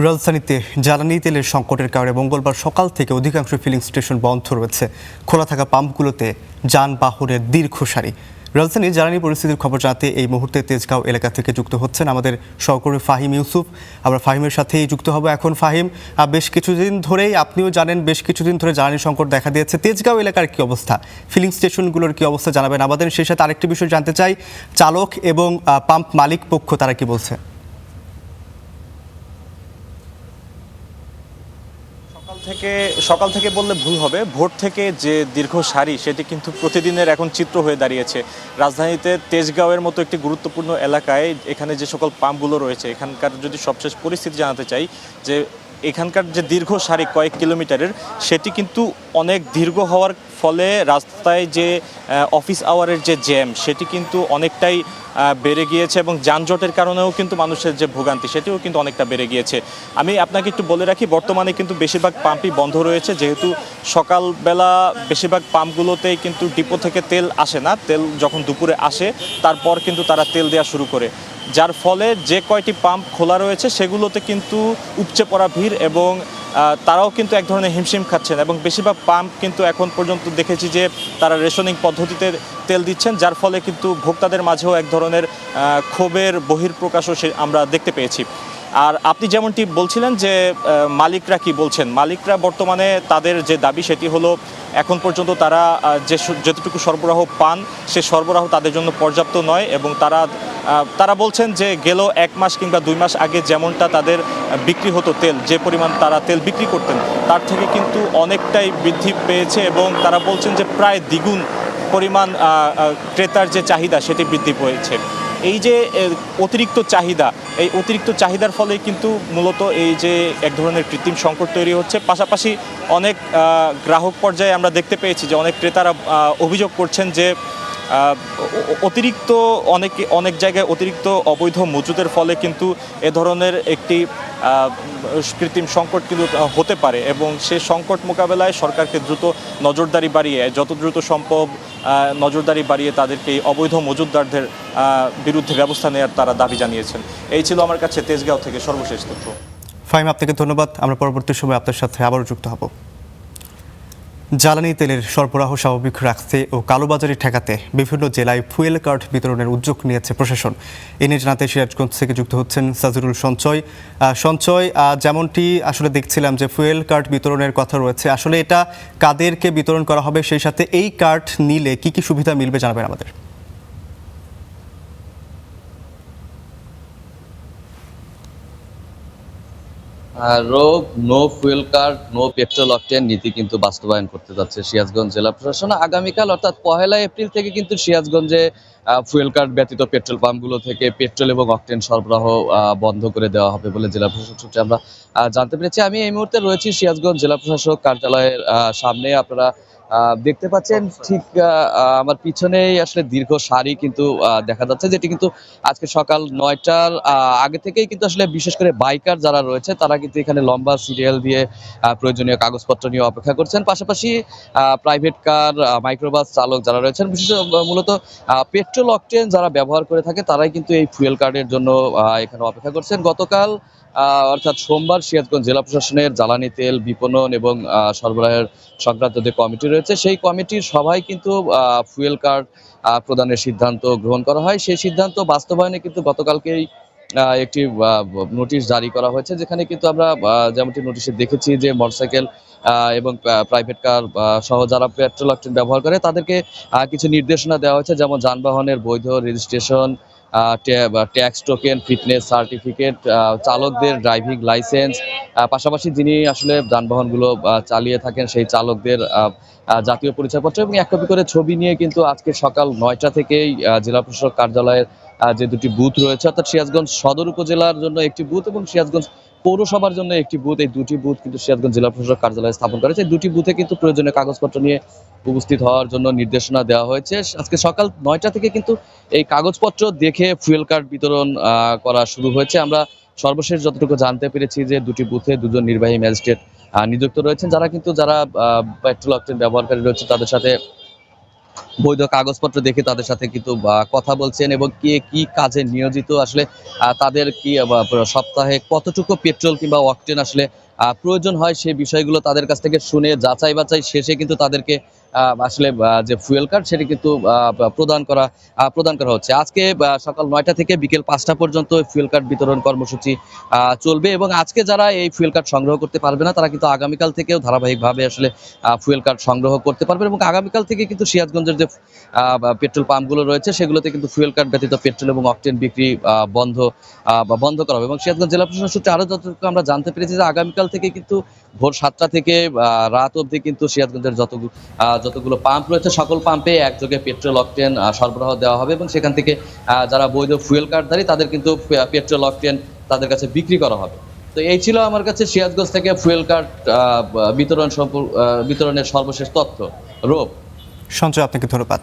রাজধানীতে জ্বালানি তেলের সংকটের কারণে মঙ্গলবার সকাল থেকে অধিকাংশ ফিলিং স্টেশন বন্ধ রয়েছে। খোলা থাকা পাম্পগুলোতে যানবাহনের দীর্ঘ সারি। রাজধানীর জ্বালানি পরিস্থিতির খবর জানাতে এই মুহূর্তে তেজগাঁও এলাকা থেকে যুক্ত হচ্ছেন আমাদের সহকর্মী ফাহিম ইউসুফ। আমরা ফাহিমের সাথেই যুক্ত হব এখন। ফাহিম, বেশ কিছুদিন ধরেই আপনিও জানেন বেশ কিছুদিন ধরে জ্বালানি সংকট দেখা দিয়েছে। তেজগাঁও এলাকার কি অবস্থা, ফিলিং স্টেশনগুলোর কি অবস্থা জানাবেন আমাদের। সেই সাথে আরেকটি বিষয় জানতে চাই, চালক এবং পাম্প মালিক পক্ষ তারা কি বলছে? সকাল থেকে বললে ভুল হবে। ভোর থেকে যে দীর্ঘ সারি সেটি কিন্তু প্রতিদিনের এখন চিত্র হয়ে দাঁড়িয়েছে। রাজধানীতে তেজগাঁওয়ের মতো একটি গুরুত্বপূর্ণ এলাকায় এখানে যে সকল পাম্পগুলো রয়েছে, এখানকার যদি সবশেষ পরিস্থিতি জানাতে চাই, যে এখানকার যে দীর্ঘ সারি কয়েক কিলোমিটারের, সেটি কিন্তু অনেক দীর্ঘ হওয়ার ফলে রাস্তায় যে অফিস আওয়ারের যে জ্যাম সেটি কিন্তু অনেকটাই বেড়ে গিয়েছে এবং যানজটের কারণেও কিন্তু মানুষের যে ভোগান্তি সেটিও কিন্তু অনেকটা বেড়ে গিয়েছে। আমি আপনাকে একটু বলে রাখি, বর্তমানে কিন্তু বেশিরভাগ পাম্পই বন্ধ রয়েছে, যেহেতু সকালবেলা বেশিরভাগ পাম্পগুলোতেই কিন্তু ডিপো থেকে তেল আসে না। তেল যখন দুপুরে আসে তারপর কিন্তু তারা তেল দেওয়া শুরু করে, যার ফলে যে কয়টি পাম্প খোলা রয়েছে সেগুলোতে কিন্তু উপচে পড়া ভিড় এবং তারাও কিন্তু এক ধরনের হিমশিম খাচ্ছেন। এবং বেশিরভাগ পাম্প কিন্তু এখন পর্যন্ত দেখেছি যে তারা রেশনিং পদ্ধতিতে তেল দিচ্ছেন, যার ফলে কিন্তু ভোক্তাদের মাঝেও এক ধরনের ক্ষোভের বহিঃপ্রকাশও আমরা দেখতে পেয়েছি। আর আপনি যেমনটি বলছিলেন যে মালিকরা কি বলছেন, মালিকরা বর্তমানে তাদের যে দাবি সেটি হলো এখন পর্যন্ত তারা যতটুকু সরবরাহ পান সে সরবরাহ তাদের জন্য পর্যাপ্ত নয় এবং তারা বলছেন যে গেল 1 মাস কিংবা 2 মাস আগে যেমনটা তাদের বিক্রি হতো তেল, যে পরিমাণ তারা তেল বিক্রি করতেন তার থেকে কিন্তু অনেকটাই বৃদ্ধি পেয়েছে এবং তারা বলছেন যে প্রায় দ্বিগুণ পরিমাণ ক্রেতার যে চাহিদা সেটি বৃদ্ধি পেয়েছে। এই যে অতিরিক্ত চাহিদা, এই অতিরিক্ত চাহিদার ফলে কিন্তু মূলত এই যে এক ধরনের কৃত্রিম সংকট তৈরি হচ্ছে। পাশাপাশি অনেক গ্রাহক পর্যায়ে আমরা দেখতে পেয়েছি যে অনেক ক্রেতারা অভিযোগ করছেন যে অনেক জায়গায় অতিরিক্ত অবৈধ মজুদের ফলে কিন্তু এ ধরনের একটি কৃত্রিম সংকট কিন্তু হতে পারে এবং সে সংকট মোকাবেলায় সরকারকে দ্রুত নজরদারি বাড়িয়ে, যত দ্রুত সম্ভব নজরদারি বাড়িয়ে তাদেরকে এই অবৈধ মজুদদারদের বিরুদ্ধে ব্যবস্থা নেওয়ার তারা দাবি জানিয়েছেন। এই ছিল আমার কাছে তেজগাঁও থেকে সর্বশেষ তথ্য। ফাহিম, আপনাকে ধন্যবাদ। আমরা পরবর্তী সময় আপনার সাথে আবারও যুক্ত হব। জ্বালানি তেলের সরবরাহ স্বাভাবিক রাখতে ও কালোবাজারি ঠেকাতে বিভিন্ন জেলায় ফুয়েল কার্ড বিতরণের উদ্যোগ নিয়েছে প্রশাসন। এ নিয়ে জানাতে সিরাজগঞ্জ থেকে যুক্ত হচ্ছেন সাজিরুল সঞ্চয়। যেমনটি আসলে দেখছিলাম যে ফুয়েল কার্ড বিতরণের কথা রয়েছে, আসলে এটা কাদেরকে বিতরণ করা হবে, সেই সাথে এই কার্ড নিলে কি কি সুবিধা মিলবে জানাবেন আমাদের। No fuel card no petrol octane নীতি কিন্তু বাস্তবায়ন করতে যাচ্ছে সিরাজগঞ্জ জেলা প্রশাসন। আগামীকাল অর্থাৎ 1 এপ্রিল থেকে কিন্তু সিরাজগঞ্জে ফুয়েল কার্ড ব্যতীত পেট্রোল পাম্পগুলো থেকে পেট্রোল এবং অকটেন সরবরাহ বন্ধ করে দেওয়া হবে বলে জেলা প্রশাসক সূত্রে আমরা জানতে পেরেছি। আমি এই মুহূর্তে রয়েছি সিরাজগঞ্জ জেলা প্রশাসক কার্যালয়ের সামনে। আপনারা দেখতে পাচ্ছেন ঠিক আমার পিছনেই আসলে দীর্ঘ সারি কিন্তু দেখা যাচ্ছে, যেটি কিন্তু আজকে সকাল 9টার আগে থেকেই কিন্তু আসলে বিশেষ করে বাইকার যারা রয়েছে তারা কিন্তু এখানে লম্বা সিরিয়াল দিয়ে প্রয়োজনীয় কাগজপত্র নিয়ে অপেক্ষা করছেন। পাশাপাশি প্রাইভেট কার, মাইক্রোবাস চালক যারা রয়েছেন, বিশেষ মূলত পেট্রোল অকটেন যারা ব্যবহার করে থাকে তারাই কিন্তু এই ফুয়েল কার্ডের জন্য এখানে অপেক্ষা করছেন। গতকাল অর্থাৎ সোমবার সিরাজগঞ্জ জেলা প্রশাসনের জ্বালানি তেল বিপণন এবং সরবরাহের সংক্রান্ত যে কমিটি রয়েছে সেই কমিটির সভায় কিন্তু ফুয়েল কার্ড প্রদানের সিদ্ধান্ত গ্রহণ করা হয়। সেই সিদ্ধান্ত বাস্তবায়নে কিন্তু গতকালকেই একটি নোটিশ জারি করা হয়েছে, যেখানে কিন্তু আমরা যেমনটি নোটিশে দেখেছি যে মোটরসাইকেল এবং প্রাইভেট কার সহ যারা পেট্রোল অকটেন ব্যবহার করে তাদেরকে কিছু নির্দেশনা দেওয়া হয়েছে, যেমন যানবাহনের বৈধ registration, tax token, fitness certificate, চালকদের ড্রাইভিং লাইসেন্স, পাশাপাশি যিনি আসলে যানবাহনগুলো চালিয়ে থাকেন সেই চালকদের জাতীয় পরিচয়পত্র এবং 1 কপি করে ছবি নিয়ে কিন্তু আজকে সকাল 9টা থেকেই জেলা প্রশাসক কার্যালয়ের যে দুটি বুথ রয়েছে, অর্থাৎ সিরাজগঞ্জ সদর উপজেলার জন্য একটি বুথ এবং সিরাজগঞ্জ পৌরসভার জন্য একটি বুথ, এই দুটি বুথ কিন্তু সিরাজগঞ্জ জেলা প্রশাসক কার্যালয়ে স্থাপন করেছে। এই দুটি বুথে কিন্তু প্রয়োজনীয় কাগজপত্র নিয়ে উপস্থিত হওয়ার জন্য নির্দেশনা দেওয়া হয়েছে। আজকে সকাল 9টা থেকে কিন্তু এই কাগজপত্র দেখে ফুয়েল কার্ড বিতরণ করা শুরু হয়েছে। আমরা সর্বশেষ যতটুকু জানতে পেরেছি যে দুটি বুথে 2জন নির্বাহী ম্যাজিস্ট্রেট নিযুক্ত রয়েছেন, যারা পেট্রোল অকটেন ব্যবহারকারী রয়েছে তাদের সাথে বৈধ কাগজপত্র দেখে তাদের সাথে কিন্তু কথা বলছেন এবং কে কি কাজে নিয়োজিত, আসলে তাদের কি সপ্তাহে কতটুকু পেট্রোল কিংবা অকটেন আসলে প্রয়োজন হয়, সেই বিষয়গুলো তাদের কাছ থেকে শুনে যাচাই বাছাই শেষে কিন্তু তাদেরকে আসলে যে ফুয়েল কার্ড সেটি কিন্তু প্রদান করা হচ্ছে। আজকে সকাল 9টা থেকে বিকেল 5টা পর্যন্ত ফুয়েল কার্ড বিতরণ কর্মসূচি চলবে এবং আজকে যারা এই ফুয়েল কার্ড সংগ্রহ করতে পারবে না তারা কিন্তু আগামীকাল থেকেও ধারাবাহিকভাবে আসলে ফুয়েল কার্ড সংগ্রহ করতে পারবে এবং আগামীকাল থেকে কিন্তু সিরাজগঞ্জের যে পেট্রোল পাম্পগুলো রয়েছে সেগুলোতে কিন্তু ফুয়েল কার্ড ব্যতীত পেট্রোল এবং অকটেন বিক্রি বন্ধ করা হবে। এবং সিরাজগঞ্জ জেলা প্রশাসন সূত্রে আরও যতটুকু আমরা জানতে পেরেছি যে আগামীকাল থেকে কিন্তু ভোর 7টা থেকে রাত অবধি কিন্তু সিরাজগঞ্জের যতগুলো পাম্প রয়েছে সকল পাম্পে একযোগে পেট্রোল অকটেন সরবরাহ দেওয়া হবে এবং সেখান থেকে যারা বৈধ ফুয়েল কার্ডধারী তাদের কিন্তু পেট্রোল অকটেন তাদের কাছে বিক্রি করা হবে। তো এই ছিল আমার কাছে সিরাজগঞ্জ থেকে ফুয়েল কার্ড বিতরণের সর্বশেষ তথ্য। রূপ। সঞ্জয়, আপনাকে ধন্যবাদ।